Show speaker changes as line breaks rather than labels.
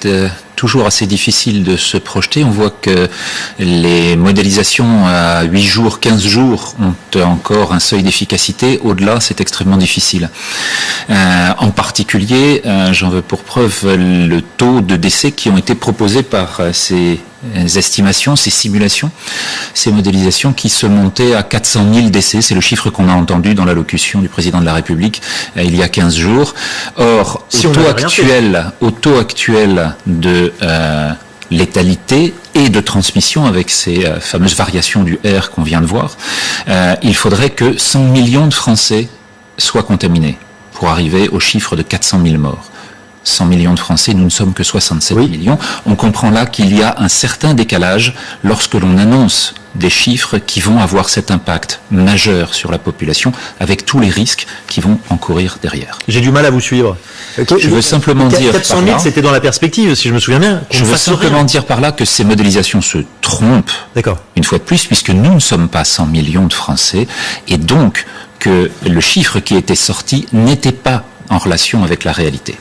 c'est toujours assez difficile de se projeter. On voit que les modélisations à 8 jours, 15 jours ont encore un seuil d'efficacité. Au-delà, c'est extrêmement difficile. En particulier, j'en veux pour preuve le taux de décès qui ont été proposés par ces estimations, ces simulations, ces modélisations qui se montaient à 400 000 décès. C'est le chiffre qu'on a entendu dans l'allocution du président de la République il y a 15 jours. Or, au taux actuel de létalité et de transmission avec ces fameuses variations du R qu'on vient de voir, il faudrait que 100 millions de Français soient contaminés pour arriver au chiffre de 400 000 morts. 100 millions de Français, nous ne sommes que 67 millions. On comprend là qu'il y a un certain décalage lorsque l'on annonce des chiffres qui vont avoir cet impact majeur sur la population, avec tous les risques qui vont encourir derrière.
J'ai du mal à vous suivre.
Je veux simplement dire
400 000, c'était dans la perspective, si je me souviens bien.
Je veux simplement dire par là que ces modélisations se trompent, une fois de plus, puisque nous ne sommes pas 100 millions de Français, et donc que le chiffre qui était sorti n'était pas en relation avec la réalité.